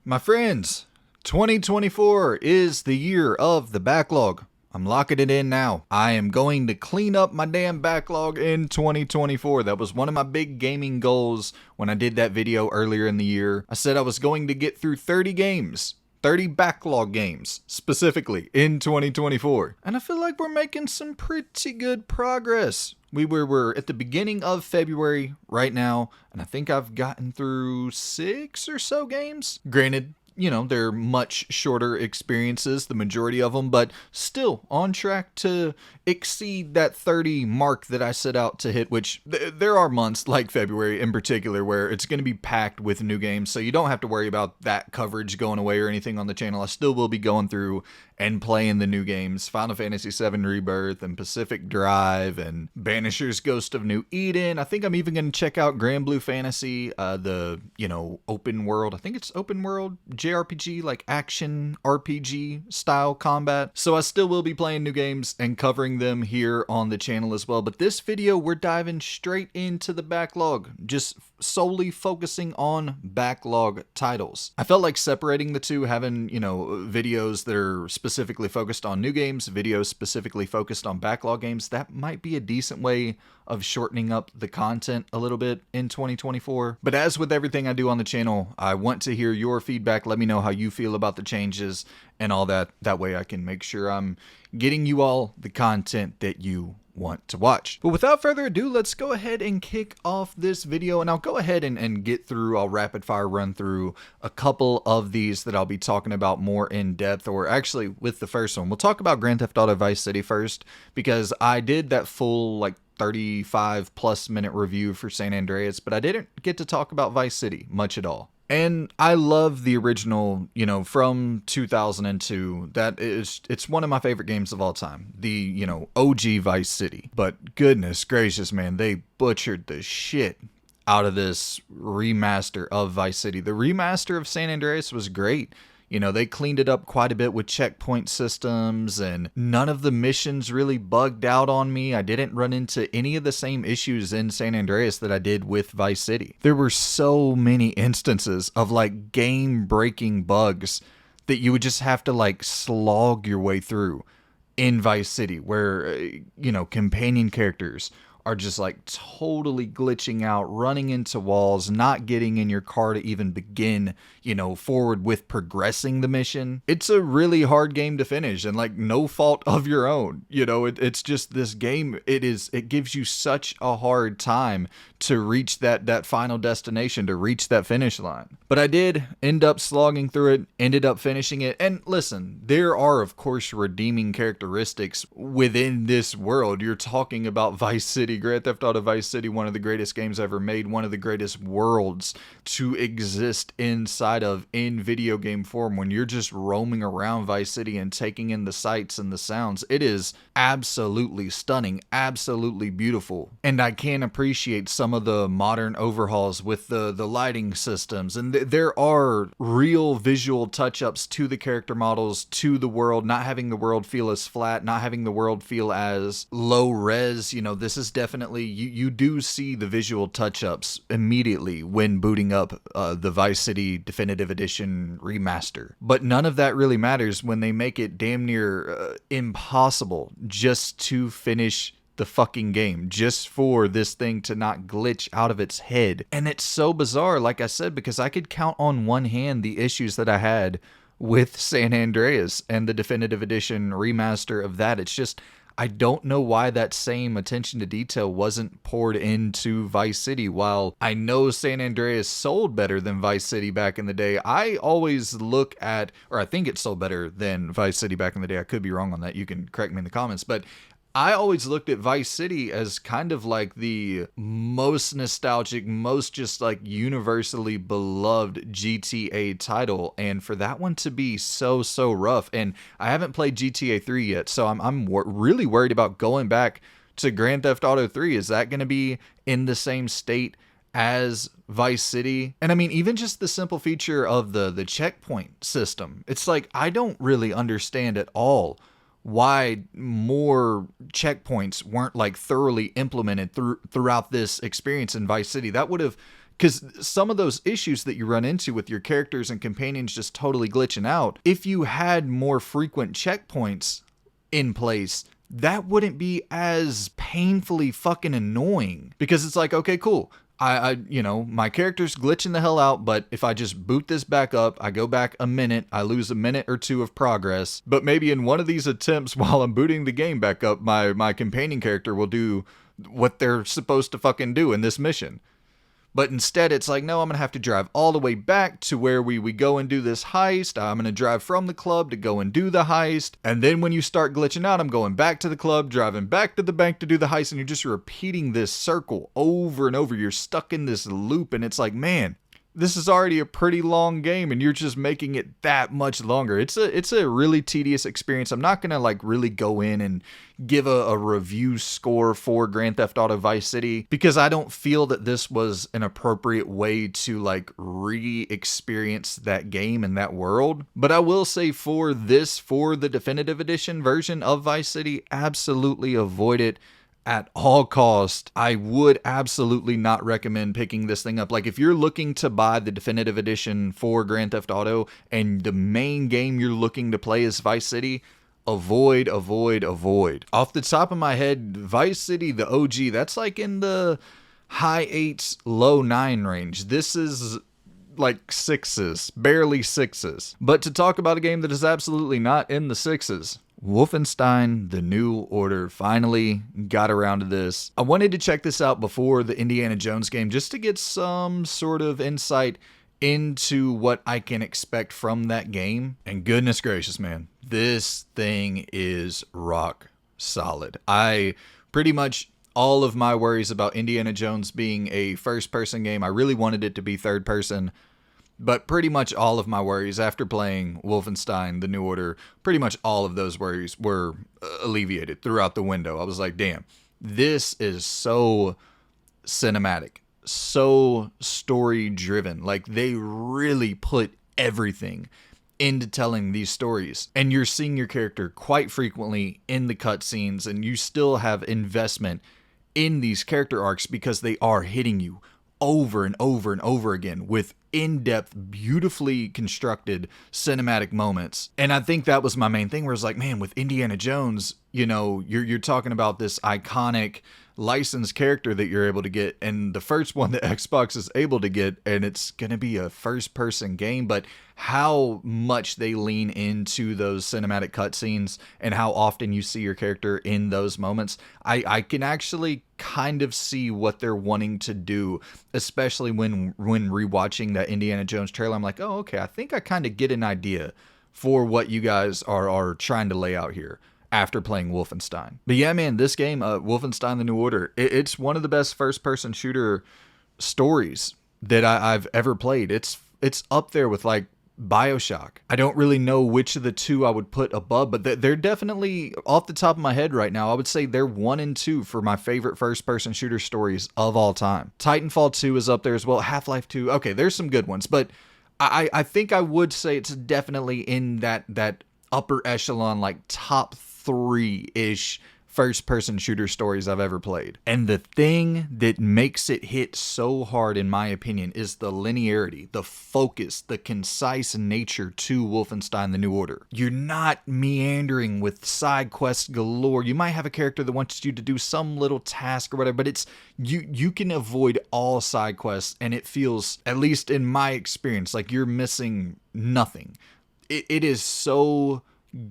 My friends, 2024 is the year of the backlog. I'm locking it in now. I am going to clean up my damn backlog in 2024. That was one of my big gaming goals when I did that video earlier in the year. I said I was going to get through 30 games. 30 backlog games, specifically, in 2024. And I feel like we're making some pretty good progress. We're at the beginning of February right now, and I think I've gotten through 6 or so games. Granted, you know, they're much shorter experiences, the majority of them, but still on track to exceed that 30 mark that I set out to hit, which there are months like February in particular where it's going to be packed with new games, so you don't have to worry about that coverage going away or anything on the channel. I still will be going through and playing the new games, Final Fantasy VII Rebirth and Pacific Drive and Banisher's Ghost of New Eden. I think I'm even going to check out Grand Blue Fantasy, the, open world, I think it's open world JRPG, like action RPG style combat. So I still will be playing new games and covering them here on the channel as well. But this video, we're diving straight into the backlog, just solely focusing on backlog titles. I felt like separating the two, having, videos that are specifically focused on new games, videos specifically focused on backlog games, that might be a decent way of shortening up the content a little bit in 2024. But as with everything I do on the channel, I want to hear your feedback. Let me know how you feel about the changes and all that. That way I can make sure I'm getting you all the content that you want to watch. But without further ado, let's go ahead and kick off this video, and I'll go ahead and get through, I'll rapid fire run through a couple of these that I'll be talking about more in depth, or actually with the first one. We'll talk about Grand Theft Auto Vice City first, because I did that full 35 plus minute review for San Andreas, but I didn't get to talk about Vice City much at all. And I love the original, from 2002. It's one of my favorite games of all time. The, OG Vice City. But goodness gracious, man, they butchered the shit out of this remaster of Vice City. The remaster of San Andreas was great. They cleaned it up quite a bit with checkpoint systems, and none of the missions really bugged out on me. I didn't run into any of the same issues in San Andreas that I did with Vice City. There were so many instances of game-breaking bugs that you would just have to slog your way through in Vice City, where, companion characters are just totally glitching out, running into walls, not getting in your car to even begin, forward with progressing the mission. It's a really hard game to finish, and no fault of your own. It's just this game, it gives you such a hard time to reach that final destination, to reach that finish line. But I did end up slogging through it, ended up finishing it. And listen, there are of course redeeming characteristics within this world. You're talking about Vice City, Grand Theft Auto Vice City, one of the greatest games ever made, one of the greatest worlds to exist inside of in video game form. When you're just roaming around Vice City and taking in the sights and the sounds, it is absolutely stunning, absolutely beautiful. And I can appreciate some of the modern overhauls with the lighting systems, and there are real visual touch-ups to the character models, to the world, not having the world feel as flat, not having the world feel as low res. This is definitely, you do see the visual touch-ups immediately when booting up the Vice City Definitive Edition remaster. But none of that really matters when they make it damn near impossible just to finish the fucking game, just for this thing to not glitch out of its head. And it's so bizarre, like I said, because I could count on one hand the issues that I had with San Andreas and the Definitive Edition remaster of that. It's just, I don't know why that same attention to detail wasn't poured into Vice City. While I know San Andreas sold better than Vice City back in the day, I always look at, or I think it sold better than Vice City back in the day. I could be wrong on that. You can correct me in the comments, but I always looked at Vice City as kind of the most nostalgic, most just universally beloved GTA title. And for that one to be so rough, and I haven't played GTA 3 yet, so I'm really worried about going back to Grand Theft Auto 3. Is that going to be in the same state as Vice City? And I mean, even just the simple feature of the checkpoint system, it's I don't really understand at all why more checkpoints weren't thoroughly implemented throughout this experience in Vice City. That would have Because some of those issues that you run into with your characters and companions just totally glitching out, if you had more frequent checkpoints in place, that wouldn't be as painfully fucking annoying. Because it's like, okay, cool. My character's glitching the hell out, but if I just boot this back up, I go back a minute, I lose a minute or two of progress. But maybe in one of these attempts while I'm booting the game back up, my companion character will do what they're supposed to fucking do in this mission. But instead, it's like, no, I'm going to have to drive all the way back to where we go and do this heist. I'm going to drive from the club to go and do the heist. And then when you start glitching out, I'm going back to the club, driving back to the bank to do the heist. And you're just repeating this circle over and over. You're stuck in this loop. And it's like, man, this is already a pretty long game and you're just making it that much longer. It's a really tedious experience. I'm not going to like really go in and give a review score for Grand Theft Auto Vice City because I don't feel that this was an appropriate way to like re-experience that game and that world. But I will say for the Definitive Edition version of Vice City, absolutely avoid it at all cost. I would absolutely not recommend picking this thing up. Like if you're looking to buy the Definitive Edition for Grand Theft Auto and the main game you're looking to play is Vice City, avoid. Off the top of my head, Vice City, the OG, that's like in the high 8s, low 9 range. This is like 6s, barely 6s. But to talk about a game that is absolutely not in the 6s, Wolfenstein, The New Order, finally got around to this. I wanted to check this out before the Indiana Jones game just to get some sort of insight into what I can expect from that game. And goodness gracious, man, this thing is rock solid. I pretty much all of my worries about Indiana Jones being a first-person game, I really wanted it to be third-person. But pretty much all of my worries after playing Wolfenstein, The New Order, pretty much all of those worries were alleviated throughout the window. I was like, damn, this is so cinematic, so story-driven. Like, they really put everything into telling these stories. And you're seeing your character quite frequently in the cutscenes, and you still have investment in these character arcs because they are hitting you over and over and over again with in-depth, beautifully constructed cinematic moments. And I think that was my main thing where it's like, man, with Indiana Jones, you know, you're talking about this iconic licensed character that you're able to get, and the first one that Xbox is able to get, and it's going to be a first-person game, but how much they lean into those cinematic cutscenes and how often you see your character in those moments, I can actually kind of see what they're wanting to do, especially when rewatching that Indiana Jones trailer. I'm like, oh, okay, I think I kind of get an idea for what you guys are trying to lay out here after playing Wolfenstein. But yeah, man, this game, Wolfenstein The New Order, it's one of the best first-person shooter stories that I've ever played. It's up there with like BioShock. I don't really know which of the two I would put above, but they're definitely, off the top of my head right now, I would say they're 1 and 2 for my favorite first-person shooter stories of all time. Titanfall 2 is up there as well. Half-Life 2, okay, there's some good ones, but I think I would say it's definitely in that upper echelon, like top 3-ish first-person shooter stories I've ever played. And the thing that makes it hit so hard, in my opinion, is the linearity, the focus, the concise nature to Wolfenstein The New Order. You're not meandering with side quests galore. You might have a character that wants you to do some little task or whatever, but it's you can avoid all side quests, and it feels, at least in my experience, like you're missing nothing. It is so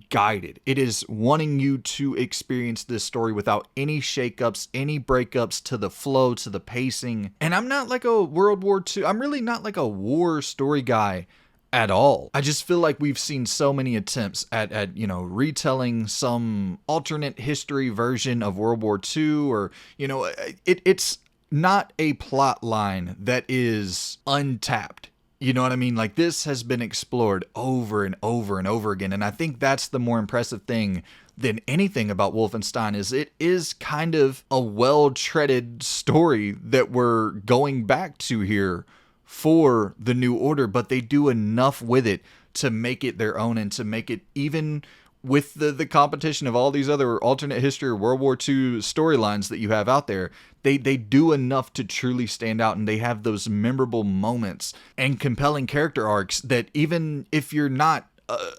guided. It is wanting you to experience this story without any shakeups, any breakups to the flow, to the pacing. And I'm not like a World War II. I'm really not like a war story guy at all. I just feel like we've seen so many attempts at retelling some alternate history version of World War II, or, it's not a plot line that is untapped. You know what I mean? Like, this has been explored over and over and over again. And I think that's the more impressive thing than anything about Wolfenstein, is it is kind of a well-treaded story that we're going back to here for The New Order, but they do enough with it to make it their own and to make it even with the competition of all these other alternate history or World War II storylines that you have out there, they do enough to truly stand out, and they have those memorable moments and compelling character arcs that even if you're not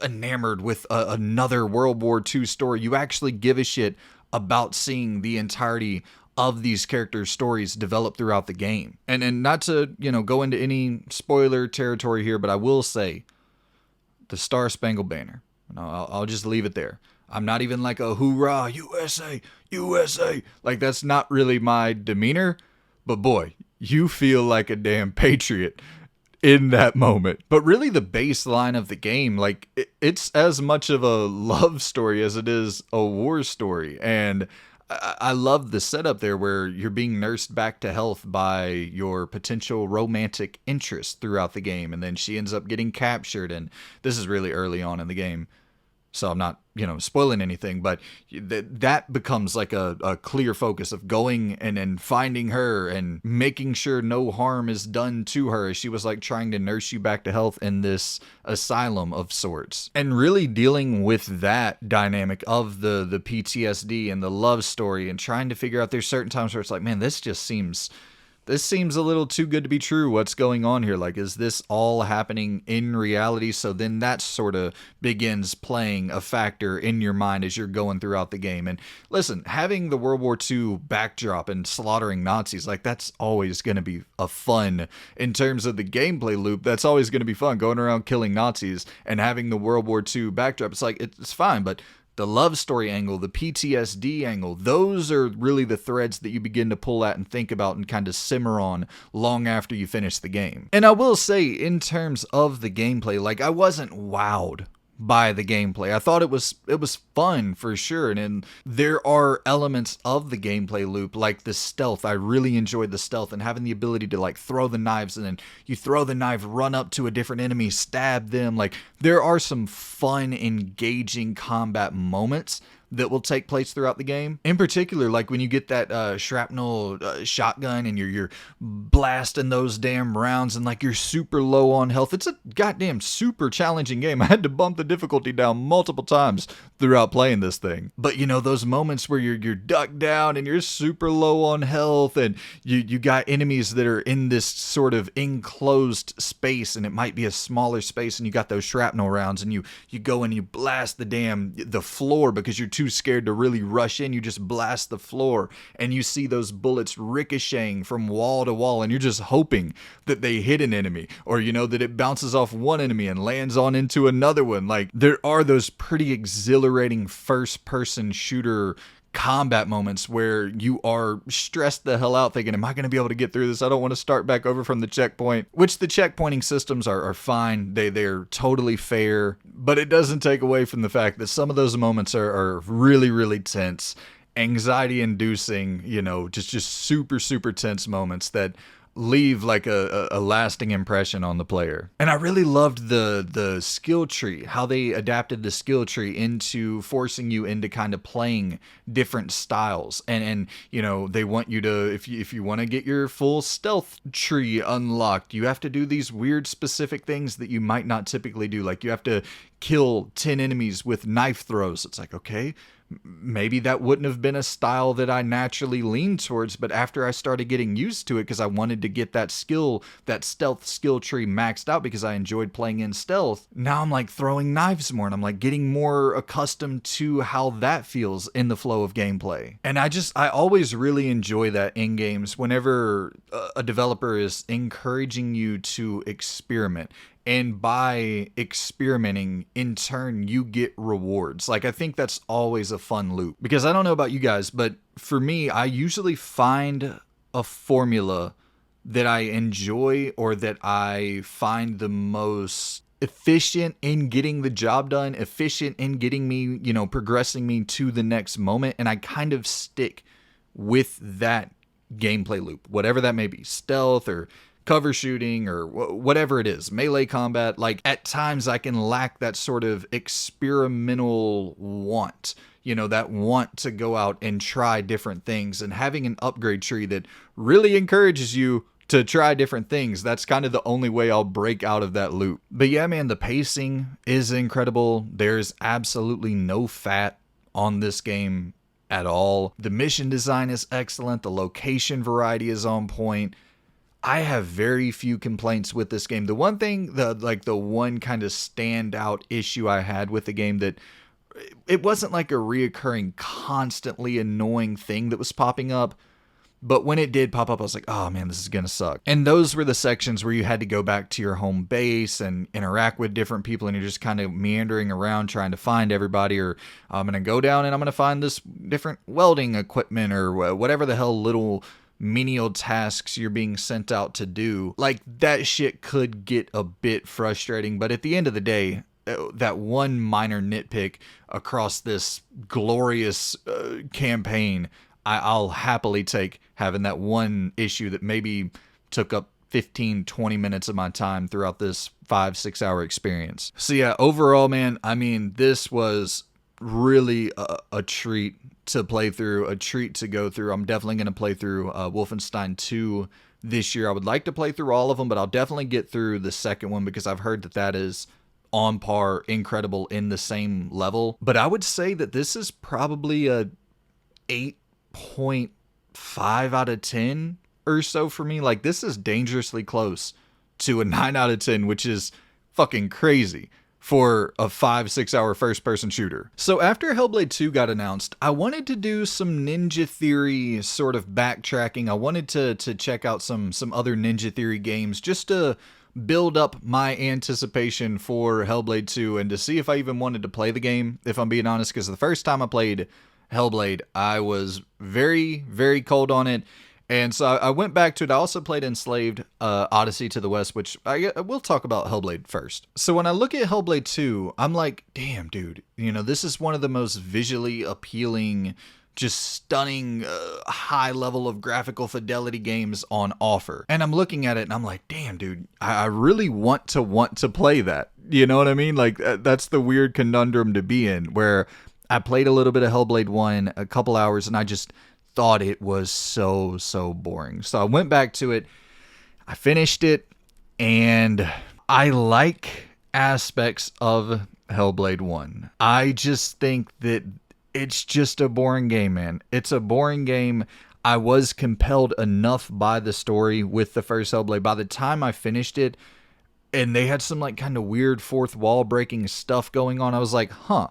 enamored with another World War II story, you actually give a shit about seeing the entirety of these characters' stories develop throughout the game. And not to, go into any spoiler territory here, but I will say the Star Spangled Banner. I'll just leave it there. I'm not even like a hoorah, USA, USA. Like, that's not really my demeanor. But boy, you feel like a damn patriot in that moment. But really the baseline of the game, like, it's as much of a love story as it is a war story. And I love the setup there where you're being nursed back to health by your potential romantic interest throughout the game. And then she ends up getting captured. And this is really early on in the game, so I'm not, spoiling anything, but that becomes like a clear focus of going and finding her and making sure no harm is done to her, as she was like trying to nurse you back to health in this asylum of sorts. And really dealing with that dynamic of the PTSD and the love story, and trying to figure out there's certain times where it's like, man, this seems a little too good to be true. What's going on here? Like, is this all happening in reality? So then that sort of begins playing a factor in your mind as you're going throughout the game. And listen, having the World War II backdrop and slaughtering Nazis, like, that's always going to be a fun in terms of the gameplay loop. That's always going to be fun, going around killing Nazis and having the World War II backdrop. It's like, it's fine, but the love story angle, the PTSD angle, those are really the threads that you begin to pull at and think about and kind of simmer on long after you finish the game. And I will say, in terms of the gameplay, like, I wasn't wowed by the gameplay. I thought it was fun for sure, and there are elements of the gameplay loop, like the stealth. I really enjoyed the stealth and having the ability to like throw the knives, and then you throw the knife, run up to a different enemy, stab them. Like, there are some fun, engaging combat moments that will take place throughout the game. In particular, like when you get that shrapnel shotgun and you're blasting those damn rounds and like you're super low on health. It's a goddamn super challenging game. I had to bump the difficulty down multiple times throughout playing this thing. But those moments where you're ducked down and you're super low on health, and you got enemies that are in this sort of enclosed space, and it might be a smaller space, and you got those shrapnel rounds, and you go and you blast the floor because you're too scared to really rush in. You just blast the floor, and you see those bullets ricocheting from wall to wall, and you're just hoping that they hit an enemy, or that it bounces off one enemy and lands on into another one. Like, there are those pretty exhilarating first-person shooter combat moments where you are stressed the hell out thinking, am I going to be able to get through this? I don't want to start back over from the checkpoint, which the checkpointing systems are fine. They're totally fair, but it doesn't take away from the fact that some of those moments are really, really tense, anxiety inducing, just super, super tense moments that leave like a lasting impression on the player. And I really loved the skill tree, how they adapted the skill tree into forcing you into kind of playing different styles. And they want you to, if you want to get your full stealth tree unlocked, you have to do these weird specific things that you might not typically do. Like, you have to kill 10 enemies with knife throws. It's like, okay, maybe that wouldn't have been a style that I naturally leaned towards, but after I started getting used to it, because I wanted to get that stealth skill tree maxed out because I enjoyed playing in stealth, now I'm like throwing knives more, and I'm like getting more accustomed to how that feels in the flow of gameplay. And I always really enjoy that in games whenever a developer is encouraging you to experiment. And by experimenting, in turn, you get rewards. Like, I think that's always a fun loop. Because I don't know about you guys, but for me, I usually find a formula that I enjoy, or that I find the most efficient in getting the job done, efficient in getting me, progressing me to the next moment. And I kind of stick with that gameplay loop, whatever that may be, stealth or cover shooting or whatever it is, melee combat. Like, at times I can lack that sort of experimental want, that want to go out and try different things, and having an upgrade tree that really encourages you to try different things. That's kind of the only way I'll break out of that loop. But yeah, man, the pacing is incredible. There's absolutely no fat on this game at all. The mission design is excellent. The location variety is on point. I have very few complaints with this game. The one thing, the one kind of standout issue I had with the game, that it wasn't like a reoccurring, constantly annoying thing that was popping up, but when it did pop up, I was like, oh man, this is gonna suck. And those were the sections where you had to go back to your home base and interact with different people, and you're just kind of meandering around trying to find everybody, or I'm gonna go down and I'm gonna find this different welding equipment, or whatever the hell little menial tasks you're being sent out to do. Like, that shit could get a bit frustrating, but at the end of the day, that one minor nitpick across this glorious campaign, I'll happily take having that one issue that maybe took up 15-20 minutes of my time throughout this 5-6 hour experience. So yeah, overall, man, I mean, this was really a treat to play through, a treat to go through. I'm definitely going to play through Wolfenstein 2 this year. I would like to play through all of them, but I'll definitely get through the second one because I've heard that that is on par, incredible, in the same level. But I would say that this is probably a 8.5 out of 10 or so for me. Like, this is dangerously close to a 9 out of 10, which is fucking crazy for a 5-6 hour first person shooter. So after Hellblade 2 got announced, I wanted to do some Ninja Theory sort of backtracking. I wanted to check out some other Ninja Theory games just to build up my anticipation for Hellblade 2 and to see if I even wanted to play the game, if I'm being honest, because the first time I played Hellblade, I was very, very cold on it. And so I went back to it. I also played Enslaved, Odyssey to the West, which we'll talk about Hellblade first. So when I look at Hellblade 2, I'm like, damn, dude, you know, this is one of the most visually appealing, just stunning, high level of graphical fidelity games on offer. And I'm looking at it and I'm like, damn, dude, I really want to play that. You know what I mean? Like, that's the weird conundrum to be in, where I played a little bit of Hellblade 1, a couple hours, and I just thought it was so boring. So I went back to it, I finished it, and I like aspects of Hellblade 1. I just think that it's just a boring game, man. It's a boring game. I was compelled enough by the story with the first Hellblade. By the time I finished it, and they had some like kind of weird fourth wall breaking stuff going on, I was like, huh,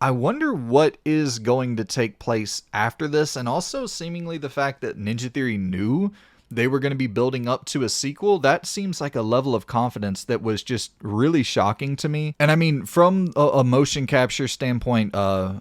I wonder what is going to take place after this. And also seemingly the fact that Ninja Theory knew they were going to be building up to a sequel, that seems like a level of confidence that was just really shocking to me. And I mean, from a motion capture standpoint, Melanie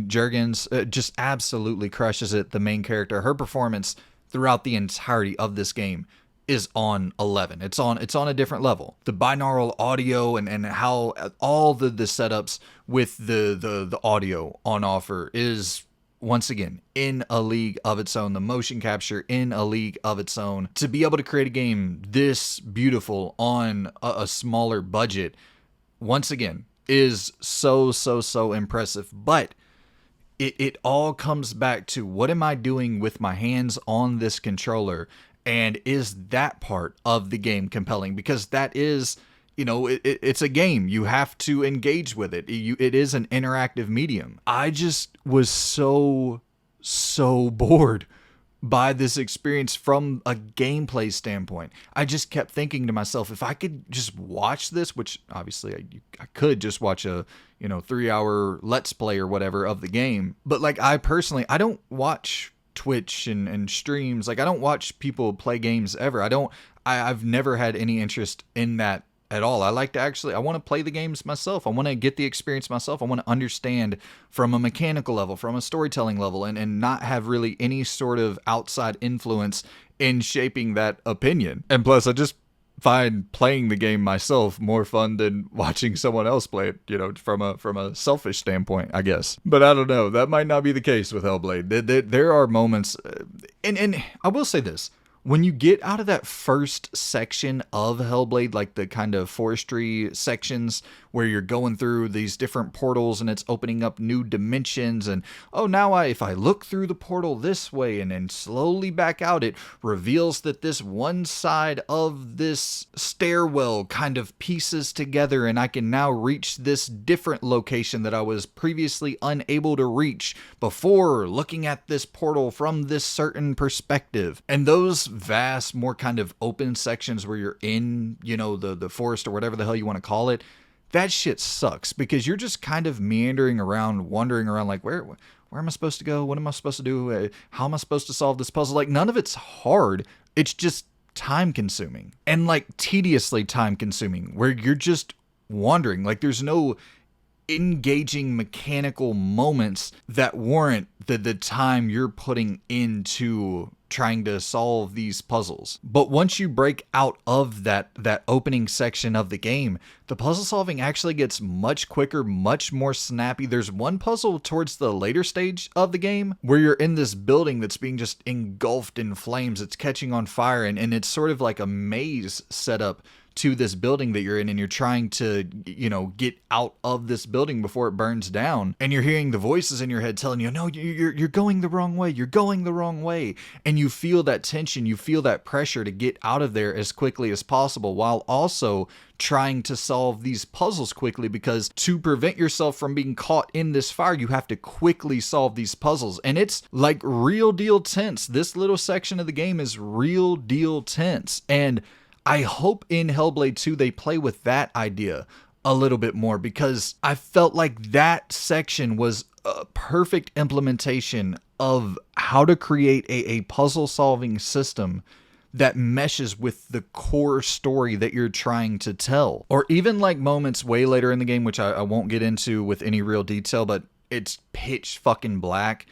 Juergens just absolutely crushes it, the main character. Her performance throughout the entirety of this game is on 11. It's on a different level. The binaural audio and how all the setups with the audio on offer is, once again, in a league of its own. The motion capture in a league of its own. To be able to create a game this beautiful on a smaller budget, once again, is so impressive. But it all comes back to, what am I doing with my hands on this controller? And is that part of the game compelling? Because that is, you know, it's a game. You have to engage with it. It is an interactive medium. I just was so bored by this experience from a gameplay standpoint. I just kept thinking to myself, if I could just watch this, which obviously I could just watch a 3-hour Let's Play or whatever of the game. But like, I don't watch Twitch and streams. Like, I don't watch people play games ever. I've never had any interest in that at all. I want to play the games myself. I want to get the experience myself. I want to understand from a mechanical level, from a storytelling level, and not have really any sort of outside influence in shaping that opinion. And plus, I just find playing the game myself more fun than watching someone else play it, from a selfish standpoint, I guess. But I don't know, that might not be the case with Hellblade. There are moments, and I will say this, when you get out of that first section of Hellblade, like the kind of forestry sections where you're going through these different portals and it's opening up new dimensions. And oh, now if I look through the portal this way and then slowly back out, it reveals that this one side of this stairwell kind of pieces together, and I can now reach this different location that I was previously unable to reach before looking at this portal from this certain perspective. And those vast, more kind of open sections where you're in, the forest or whatever the hell you want to call it, that shit sucks because you're just kind of meandering around, wandering around like, where am I supposed to go? What am I supposed to do? How am I supposed to solve this puzzle? Like, none of it's hard. It's just time consuming and like tediously time consuming where you're just wandering. Like, there's no engaging mechanical moments that warrant the time you're putting into trying to solve these puzzles. But once you break out of that opening section of the game, the puzzle solving actually gets much quicker, much more snappy. There's one puzzle towards the later stage of the game where you're in this building that's being just engulfed in flames. It's catching on fire, and it's sort of like a maze setup to this building that you're in, and you're trying to, get out of this building before it burns down. And you're hearing the voices in your head telling you, no, you're going the wrong way. You're going the wrong way. And you feel that tension, you feel that pressure to get out of there as quickly as possible, while also trying to solve these puzzles quickly, because to prevent yourself from being caught in this fire, you have to quickly solve these puzzles. And it's like real deal tense. This little section of the game is real deal tense. And I hope in Hellblade 2 they play with that idea a little bit more, because I felt like that section was a perfect implementation of how to create a puzzle solving system that meshes with the core story that you're trying to tell. Or even like moments way later in the game, which I won't get into with any real detail, but it's pitch fucking black,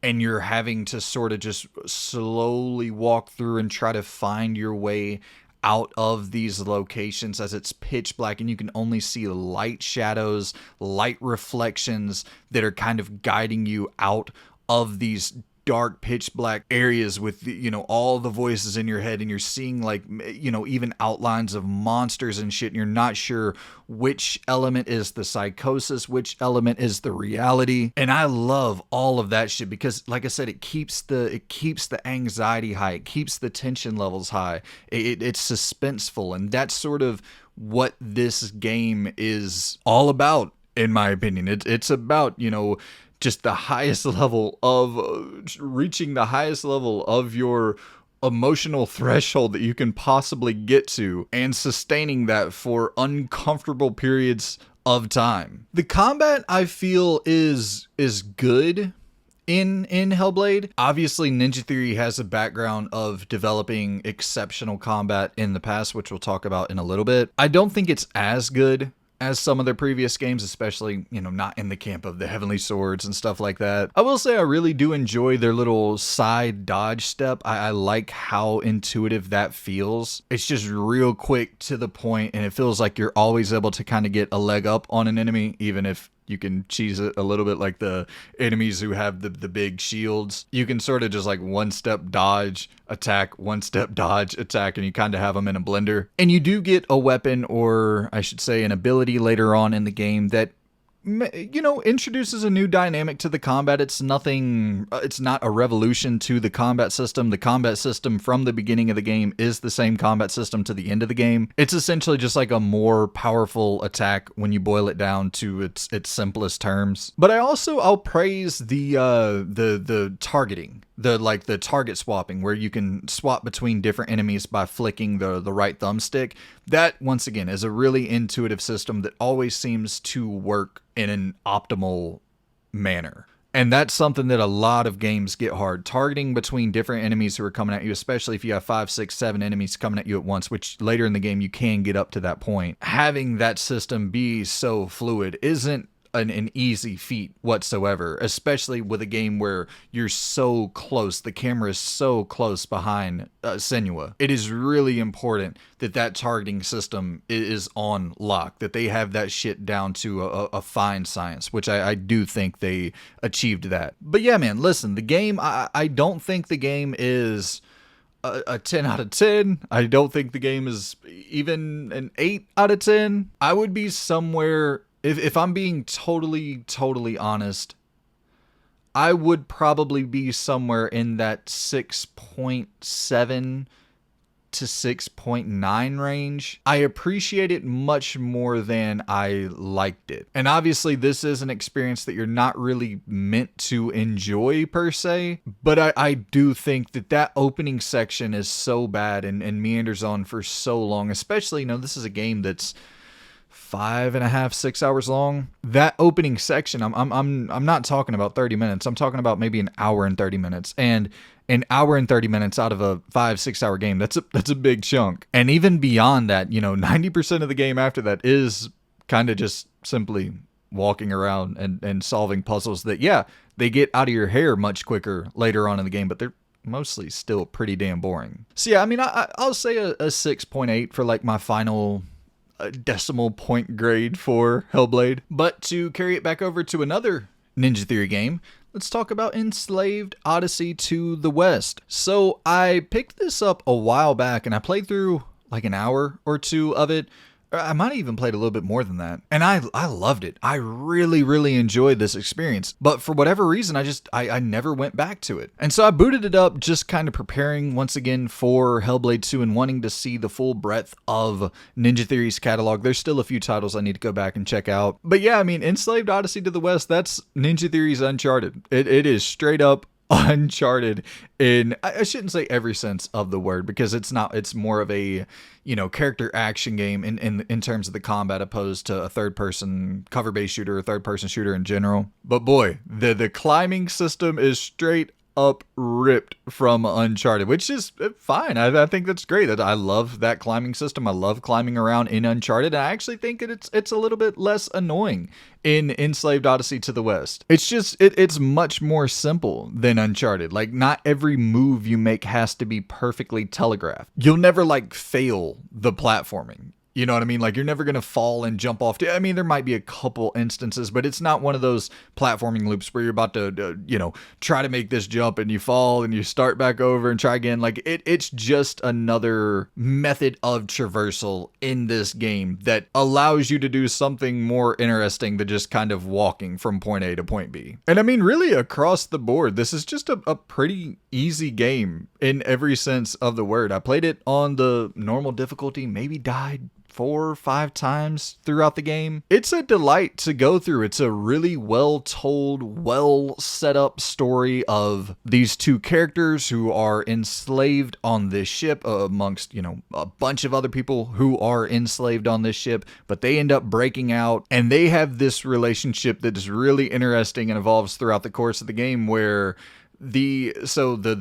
and you're having to sort of just slowly walk through and try to find your way out of these locations as it's pitch black, and you can only see light shadows, light reflections that are kind of guiding you out of these dark pitch black areas with all the voices in your head, and you're seeing like even outlines of monsters and shit, and you're not sure which element is the psychosis, which element is the reality. And I love all of that shit because, like I said, it keeps the anxiety high, it keeps the tension levels high, it's suspenseful, and that's sort of what this game is all about, in my opinion. It's about just the highest level of reaching the highest level of your emotional threshold that you can possibly get to, and sustaining that for uncomfortable periods of time. The combat, I feel, is good in Hellblade. Obviously, Ninja Theory has a background of developing exceptional combat in the past, which we'll talk about in a little bit. I don't think it's as good as some of their previous games, especially, not in the camp of the Heavenly Swords and stuff like that. I will say I really do enjoy their little side dodge step. I like how intuitive that feels. It's just real quick to the point, and it feels like you're always able to kind of get a leg up on an enemy, even if you can cheese it a little bit, like the enemies who have the big shields. You can sort of just like one step dodge, attack, one step dodge, attack, and you kind of have them in a blender. And you do get a weapon, or I should say an ability later on in the game that introduces a new dynamic to the combat. It's nothing, it's not a revolution to the combat system. The combat system from the beginning of the game is the same combat system to the end of the game. It's essentially just like a more powerful attack when you boil it down to its simplest terms. But I'll praise the targeting. The target swapping, where you can swap between different enemies by flicking the right thumbstick. That, once again, is a really intuitive system that always seems to work in an optimal manner. And that's something that a lot of games get hard. Targeting between different enemies who are coming at you, especially if you have 5, 6, 7 enemies coming at you at once, which later in the game you can get up to that point. Having that system be so fluid isn't an easy feat whatsoever, especially with a game where you're so close, the camera is so close behind Senua. It is really important that targeting system is on lock, that they have that shit down to a fine science, which I do think they achieved that. But yeah, man, listen, the game, I don't think the game is a 10 out of 10. I don't think the game is even an 8 out of 10. I would be somewhere, if I'm being totally honest, I would probably be somewhere in that 6.7 to 6.9 range. I appreciate it much more than I liked it. And obviously this is an experience that you're not really meant to enjoy per se, but I do think that opening section is so bad and meanders on for so long, especially, this is a game that's 5.5, 6 hours long. That opening section, I'm not talking about 30 minutes. I'm talking about maybe an hour and 30 minutes. And an hour and 30 minutes out of a 5-6 hour game, that's a big chunk. And even beyond that, 90% of the game after that is kind of just simply walking around and solving puzzles that, yeah, they get out of your hair much quicker later on in the game, but they're mostly still pretty damn boring. So yeah, I'll say a 6.8 for like my final decimal point grade for Hellblade. But to carry it back over to another Ninja Theory game, let's talk about Enslaved Odyssey to the West. So I picked this up a while back and I played through like an hour or two of it. I might have even played a little bit more than that. And I loved it. I really enjoyed this experience. But for whatever reason, I never went back to it. And so I booted it up, just kind of preparing once again for Hellblade 2 and wanting to see the full breadth of Ninja Theory's catalog. There's still a few titles I need to go back and check out. But yeah, Enslaved Odyssey to the West, that's Ninja Theory's Uncharted. It is straight up Uncharted in, I shouldn't say every sense of the word, because it's not, it's more of a, character action game in terms of the combat, opposed to a third person cover based shooter or third person shooter in general. But boy, the climbing system is straight up ripped from Uncharted, which is fine. I think that's great. I love that climbing system. I love climbing around in Uncharted. And I actually think that it's a little bit less annoying in Enslaved Odyssey to the West. It's just, it's much more simple than Uncharted. Like, not every move you make has to be perfectly telegraphed. You'll never fail the platforming. You know what I mean? Like, you're never going to fall and jump off. There might be a couple instances, but it's not one of those platforming loops where you're about to, try to make this jump and you fall and you start back over and try again. Like, it's just another method of traversal in this game that allows you to do something more interesting than just kind of walking from point A to point B. And really across the board, this is just a pretty easy game in every sense of the word. I played it on the normal difficulty, maybe died 4 or 5 times throughout the game. It's a delight to go through. It's a really well told, well set up story of these two characters who are enslaved on this ship amongst, a bunch of other people who are enslaved on this ship, but they end up breaking out and they have this relationship that is really interesting and evolves throughout the course of the game, where the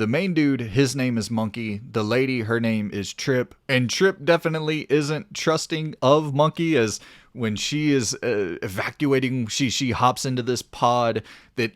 main dude, his name is Monkey. The lady, her name is Trip. And Trip definitely isn't trusting of Monkey, as when she is evacuating, she hops into this pod that,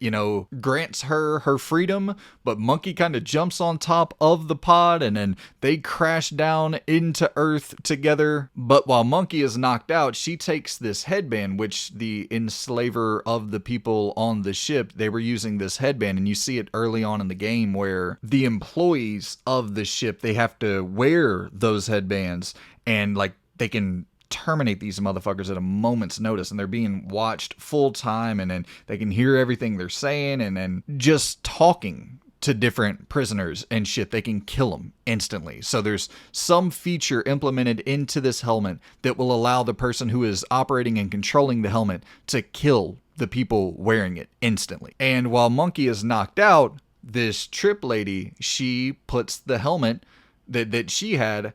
grants her freedom, but Monkey kind of jumps on top of the pod and then they crash down into Earth together. But while Monkey is knocked out, she takes this headband, which the enslaver of the people on the ship, they were using this headband, and you see it early on in the game where the employees of the ship, they have to wear those headbands, and they can terminate these motherfuckers at a moment's notice, and they're being watched full time, and then they can hear everything they're saying, and then just talking to different prisoners and shit, they can kill them instantly. So there's some feature implemented into this helmet that will allow the person who is operating and controlling the helmet to kill the people wearing it instantly. And while Monkey is knocked out, this Trip lady, she puts the helmet that she had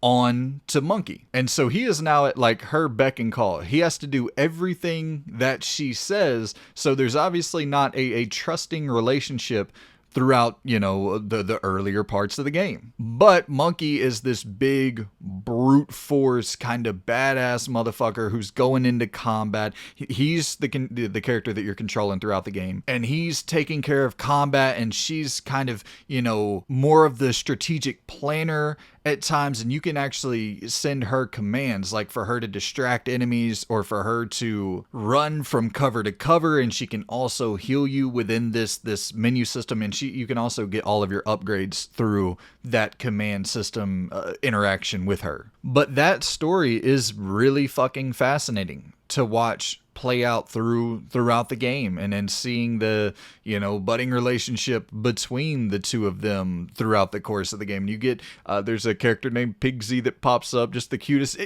on to Monkey. And so he is now at her beck and call. He has to do everything that she says. So there's obviously not a trusting relationship throughout, the earlier parts of the game. But Monkey is this big brute force kind of badass motherfucker who's going into combat. He's the character that you're controlling throughout the game, and he's taking care of combat, and she's kind of, more of the strategic planner at times, and you can actually send her commands, like for her to distract enemies or for her to run from cover to cover, and she can also heal you within this menu system, and you can also get all of your upgrades through that command system interaction with her. But that story is really fucking fascinating to watch play out throughout the game, and then seeing the budding relationship between the two of them throughout the course of the game. And you get there's a character named Pigsy that pops up, just the cutest.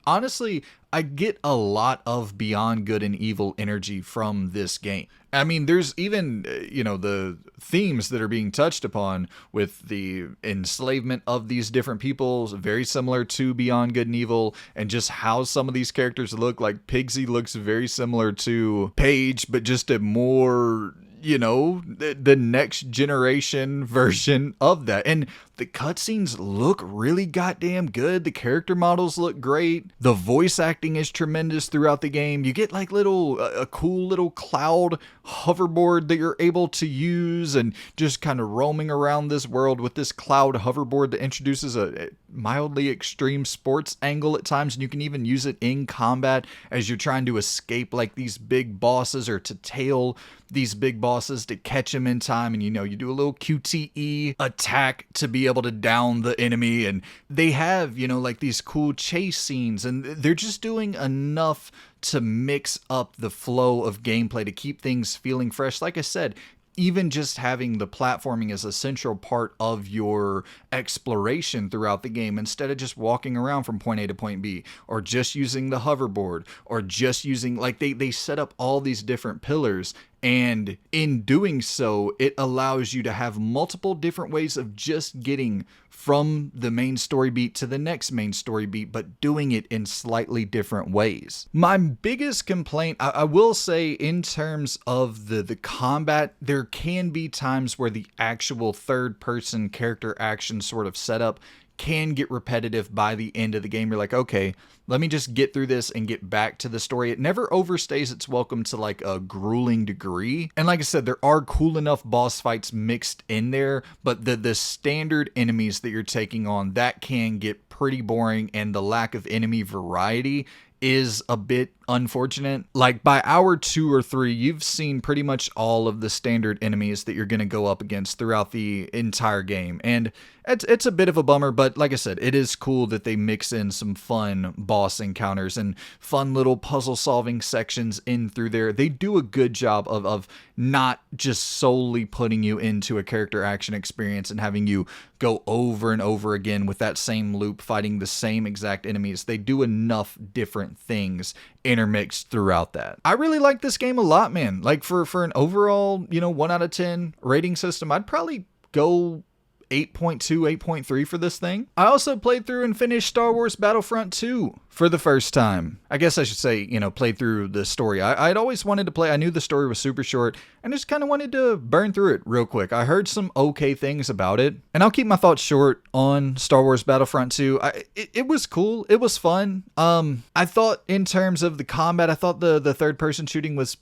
Honestly, I get a lot of Beyond Good and Evil energy from this game. I mean, there's even, the themes that are being touched upon with the enslavement of these different peoples, very similar to Beyond Good and Evil, and just how some of these characters look. Like Pigsy looks very similar to Paige, but just a more, the next generation version of that. And the cutscenes look really goddamn good. The character models look great. The voice acting is tremendous throughout the game. You get like a cool little cloud hoverboard that you're able to use, and just kind of roaming around this world with this cloud hoverboard that introduces a mildly extreme sports angle at times, and you can even use it in combat as you're trying to escape like these big bosses, or to tail these big bosses to catch them in time. And you do a little QTE attack to be able to down the enemy. And they have like these cool chase scenes, and they're just doing enough to mix up the flow of gameplay to keep things feeling fresh. Like I said, even just having the platforming as a central part of your exploration throughout the game, instead of just walking around from point A to point B, or just using the hoverboard, or just using, like, they set up all these different pillars, and in doing so, it allows you to have multiple different ways of just getting from the main story beat to the next main story beat, but doing it in slightly different ways. My biggest complaint, I will say, in terms of the combat, there can be times where the actual third-person character action sort of setup can get repetitive by the end of the game. You're like, okay, let me just get through this and get back to the story. It never overstays its welcome to like a grueling degree. And like I said, there are cool enough boss fights mixed in there, but the standard enemies that you're taking on, that can get pretty boring, and the lack of enemy variety is a bit unfortunate. Like by hour 2 or 3, you've seen pretty much all of the standard enemies that you're going to go up against throughout the entire game. And it's a bit of a bummer, but like I said, it is cool that they mix in some fun boss encounters and fun little puzzle solving sections in through there. They do a good job of not just solely putting you into a character action experience and having you go over and over again with that same loop, fighting the same exact enemies. They do enough different things intermixed throughout that. I really like this game a lot, man. Like for an overall, 1 out of 10 rating system, I'd probably go 8.2, 8.3 for this thing. I also played through and finished Star Wars Battlefront 2 for the first time. I guess I should say, played through the story. I'd always wanted to play. I knew the story was super short, and just kind of wanted to burn through it real quick. I heard some okay things about it, and I'll keep my thoughts short on Star Wars Battlefront 2. It was cool. It was fun. I thought in terms of the combat, I thought the third-person shooting was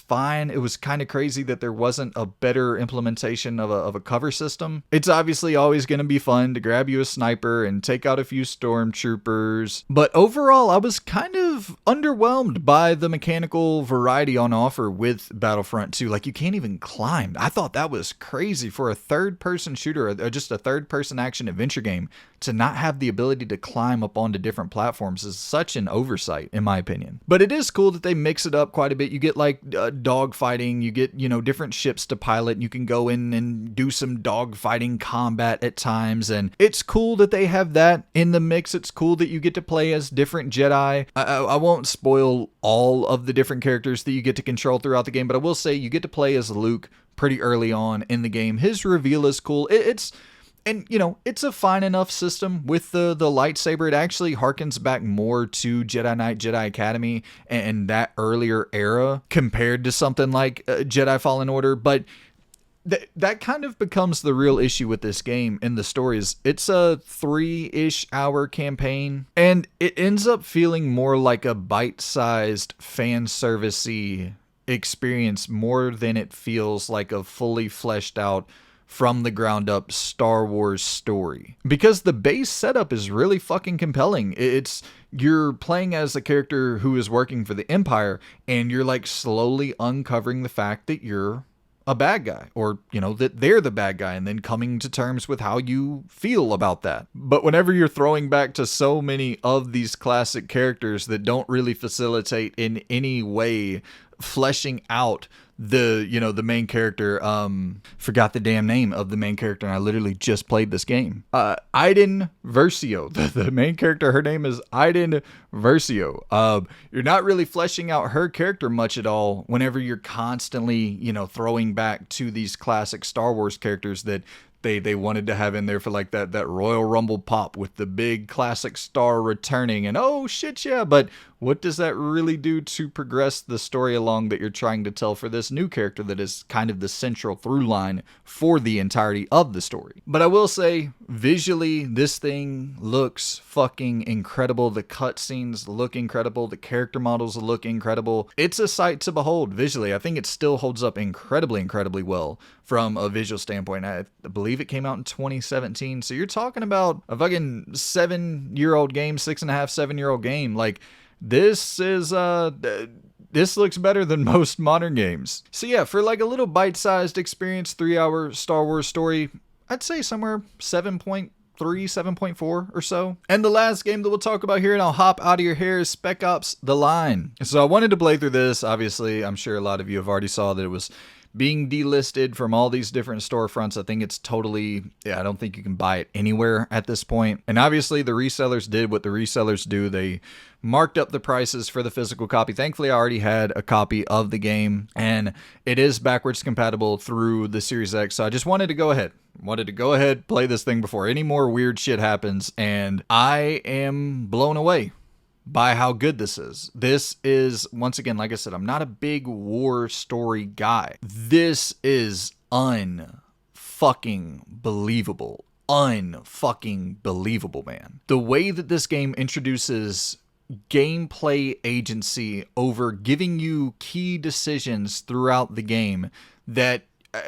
fine. It was kind of crazy that there wasn't a better implementation of a cover system. It's obviously always going to be fun to grab you a sniper and take out a few stormtroopers. But overall, I was kind of underwhelmed by the mechanical variety on offer with Battlefront 2. Like, you can't even climb. I thought that was crazy for a third-person shooter, or just a third-person action adventure game. To not have the ability to climb up onto different platforms is such an oversight, in my opinion. But it is cool that they mix it up quite a bit. You get like dog fighting, you get, different ships to pilot, and you can go in and do some dog fighting combat at times. And it's cool that they have that in the mix. It's cool that you get to play as different Jedi. I won't spoil all of the different characters that you get to control throughout the game, but I will say you get to play as Luke pretty early on in the game. His reveal is cool. And, it's a fine enough system with the lightsaber. It actually harkens back more to Jedi Knight, Jedi Academy, and that earlier era compared to something like Jedi Fallen Order. But that kind of becomes the real issue with this game in the story. Is it's a 3-ish hour campaign, and it ends up feeling more like a bite-sized fan servicey experience more than it feels like a fully fleshed out from the ground up Star Wars story. Because the base setup is really fucking compelling. You're playing as a character who is working for the Empire, and you're like slowly uncovering the fact that you're a bad guy, or, you know, that they're the bad guy, and then coming to terms with how you feel about that. But whenever you're throwing back to so many of these classic characters that don't really facilitate in any way fleshing out the main character, forgot the damn name of the main character, and I literally just played this game. Iden Versio, the main character, her name is Iden Versio. You're not really fleshing out her character much at all whenever you're constantly, you know, throwing back to these classic Star Wars characters that they wanted to have in there for like that Royal Rumble pop with the big classic star returning, and oh shit yeah, but what does that really do to progress the story along that you're trying to tell for this new character that is kind of the central through line for the entirety of the story? But I will say, visually, this thing looks fucking incredible. The cutscenes look incredible. The character models look incredible. It's a sight to behold visually. I think it still holds up incredibly, incredibly well from a visual standpoint. I believe it came out in 2017. So you're talking about a fucking 7-year-old game, 7-year-old game. Like, this looks better than most modern games. So yeah, for like a little bite-sized experience, 3-hour Star Wars story, I'd say somewhere 7.3, 7.4 or so. And the last game that we'll talk about here, and I'll hop out of your hair, is Spec Ops: The Line. So I wanted to play through this. Obviously, I'm sure a lot of you have already saw that it was being delisted from all these different storefronts. I think it's totally, I don't think you can buy it anywhere at this point. And obviously the resellers did what the resellers do. They marked up the prices for the physical copy. Thankfully, I already had a copy of the game, and it is backwards compatible through the Series X. So I just wanted to go ahead, play this thing before any more weird shit happens. And I am blown away by how good this is. This is, once again, like I said, I'm not a big war story guy. This is unfucking believable. Unfucking believable, man. The way that this game introduces gameplay agency over giving you key decisions throughout the game that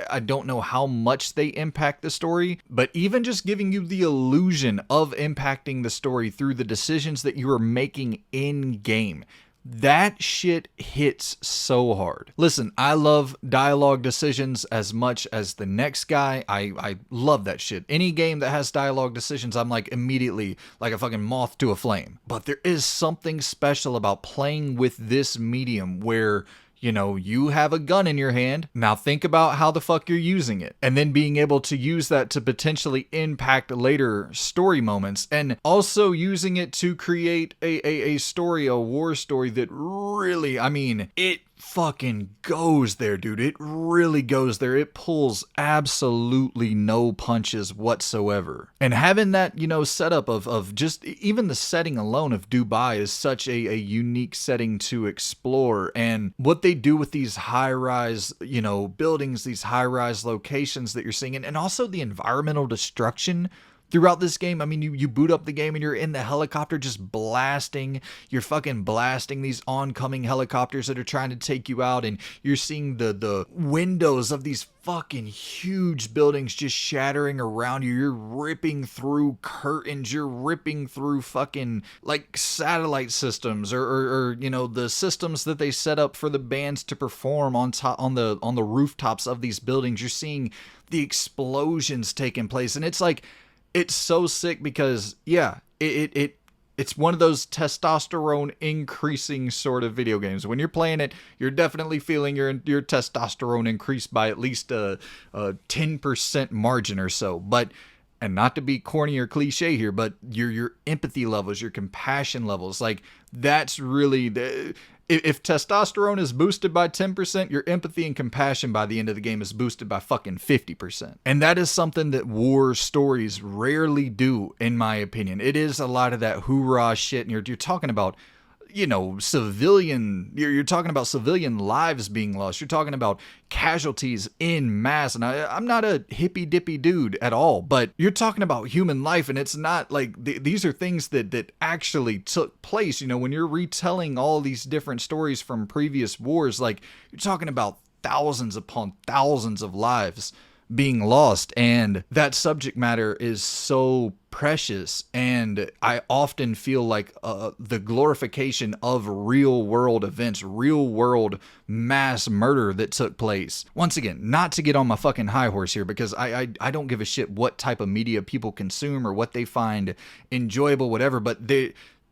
I don't know how much they impact the story, but even just giving you the illusion of impacting the story through the decisions that you are making in game. That shit hits so hard. Listen, I love dialogue decisions as much as the next guy. I love that shit. Any game that has dialogue decisions, I'm like immediately like a fucking moth to a flame. But there is something special about playing with this medium where, you know, you have a gun in your hand. Now think about how the fuck you're using it. And then being able to use that to potentially impact later story moments. And also using it to create a story, a war story that really, I mean, it fucking goes there, dude. It really goes there. It pulls absolutely no punches whatsoever. And having that, you know, setup of just even the setting alone of Dubai is such a unique setting to explore. And what they do with these high-rise, you know, buildings, these high-rise locations that you're seeing, and also the environmental destruction throughout this game. I mean, you boot up the game and you're in the helicopter just blasting. You're fucking blasting these oncoming helicopters that are trying to take you out, and you're seeing the windows of these fucking huge buildings just shattering around you. You're ripping through curtains. You're ripping through fucking like satellite systems or you know, the systems that they set up for the bands to perform on the rooftops of these buildings. You're seeing the explosions taking place, and it's like, it's so sick because, yeah, it's one of those testosterone increasing sort of video games. When you're playing it, you're definitely feeling your testosterone increase by at least a 10% margin or so. But, and not to be corny or cliche here, but your empathy levels, your compassion levels, like that's really if testosterone is boosted by 10%, your empathy and compassion by the end of the game is boosted by fucking 50%. And that is something that war stories rarely do, in my opinion. It is a lot of that hoorah shit, and you're talking about, you know, you're talking about civilian lives being lost. You're talking about casualties in mass. And I'm not a hippy dippy dude at all, but you're talking about human life. And it's not like these are things that actually took place. You know, when you're retelling all these different stories from previous wars, like you're talking about thousands upon thousands of lives being lost, and that subject matter is so precious. And I often feel like the glorification of real world events, real world mass murder that took place. Once again, not to get on my fucking high horse here, because I don't give a shit what type of media people consume or what they find enjoyable, whatever, but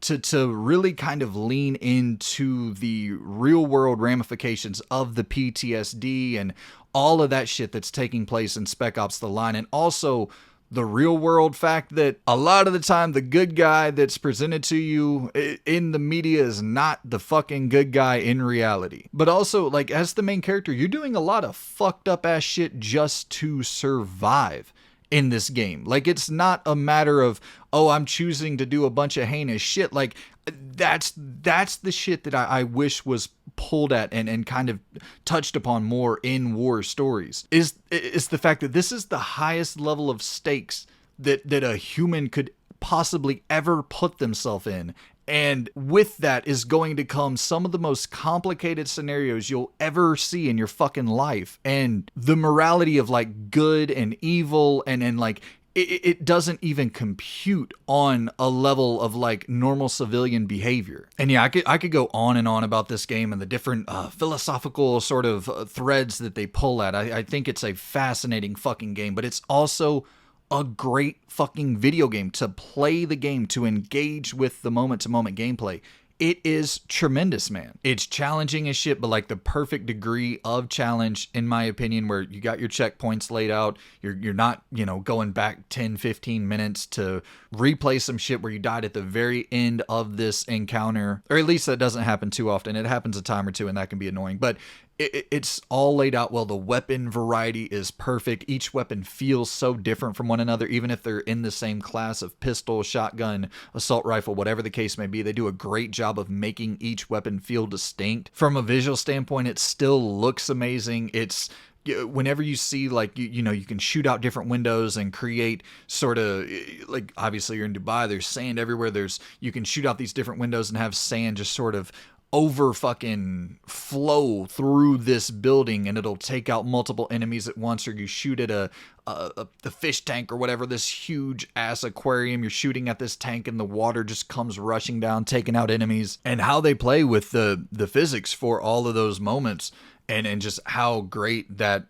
to really kind of lean into the real world ramifications of the PTSD and all of that shit that's taking place in Spec Ops The Line, and also the real world fact that a lot of the time the good guy that's presented to you in the media is not the fucking good guy in reality. But also, like, as the main character, you're doing a lot of fucked up ass shit just to survive in this game. Like, it's not a matter of, oh, I'm choosing to do a bunch of heinous shit. Like, that's the shit that I wish was pulled at and kind of touched upon more in war stories, is the fact that this is the highest level of stakes that a human could possibly ever put themselves in. And with that is going to come some of the most complicated scenarios you'll ever see in your fucking life. And the morality of like good and evil and like it doesn't even compute on a level of like normal civilian behavior. And yeah, I could go on and on about this game and the different philosophical sort of threads that they pull at. I think it's a fascinating fucking game, but it's also a great fucking video game to play the game, to engage with the moment-to-moment gameplay. It is tremendous, man. It's challenging as shit, but like the perfect degree of challenge, in my opinion, where you got your checkpoints laid out. You're not, you know, going back 10, 15 minutes to replay some shit where you died at the very end of this encounter. Or at least that doesn't happen too often. It happens a time or two and that can be annoying. But it's all laid out well. The weapon variety is perfect. Each weapon feels so different from one another, even if they're in the same class of pistol, shotgun, assault rifle, whatever the case may be. They do a great job of making each weapon feel distinct. From a visual standpoint, it still looks amazing. It's whenever you see like you know, you can shoot out different windows and create sort of like, obviously you're in Dubai, there's sand everywhere. You can shoot out these different windows and have sand just sort of over fucking flow through this building, and it'll take out multiple enemies at once. Or you shoot at the fish tank or whatever, this huge ass aquarium, you're shooting at this tank and the water just comes rushing down, taking out enemies. And how they play with the physics for all of those moments, and just how great that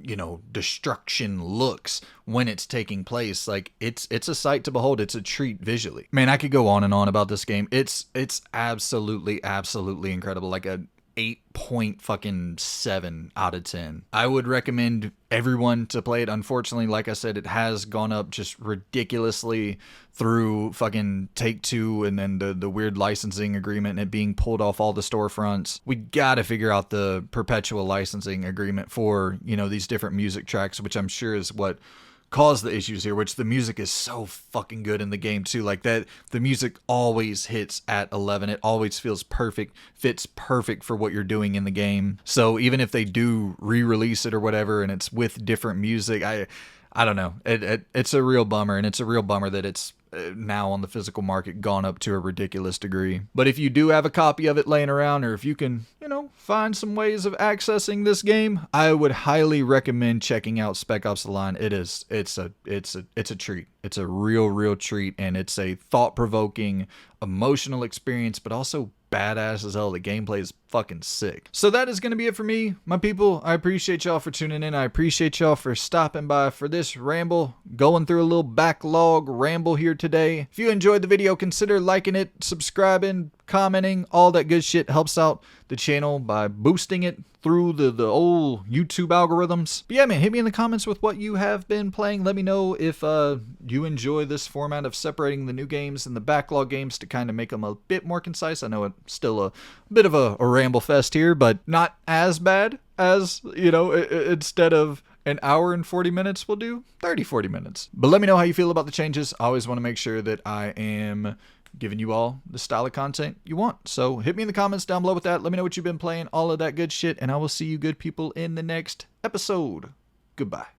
you know, destruction looks when it's taking place. Like, it's a sight to behold. It's a treat visually. Man, I could go on and on about this game. It's absolutely incredible. Like a 8.7 out of 10. I would recommend everyone to play it. Unfortunately, like I said, it has gone up just ridiculously through fucking Take-Two and then the weird licensing agreement and it being pulled off all the storefronts. We gotta figure out the perpetual licensing agreement for, you know, these different music tracks, which I'm sure is what caused the issues here, which the music is so fucking good in the game too. Like that, the music always hits at 11. It always feels perfect, fits perfect for what you're doing in the game. So even if they do re-release it or whatever and it's with different music, I don't know. It's a real bummer, and it's a real bummer that it's now on the physical market gone up to a ridiculous degree. But if you do have a copy of it laying around, or if you can, you know, find some ways of accessing this game, I would highly recommend checking out Spec Ops The Line. It's a treat. It's a real treat, and it's a thought-provoking, emotional experience, but also badass as hell. The gameplay is fucking sick. So that is going to be it for me, my people. I appreciate y'all for tuning in. I appreciate y'all for stopping by for this ramble, going through a little backlog ramble here today. If you enjoyed the video, consider liking it, subscribing, commenting. All that good shit helps out the channel by boosting it through the old YouTube algorithms. But yeah, man, hit me in the comments with what you have been playing. Let me know if you enjoy this format of separating the new games and the backlog games to kind of make them a bit more concise. I know it's still a bit of a ramble fest here, but not as bad as, you know, instead of an hour and 40 minutes, we'll do 30-40 minutes. But let me know how you feel about the changes. I always want to make sure that I am giving you all the style of content you want. So hit me in the comments down below with that. Let me know what you've been playing, all of that good shit, and I will see you good people in the next episode. Goodbye.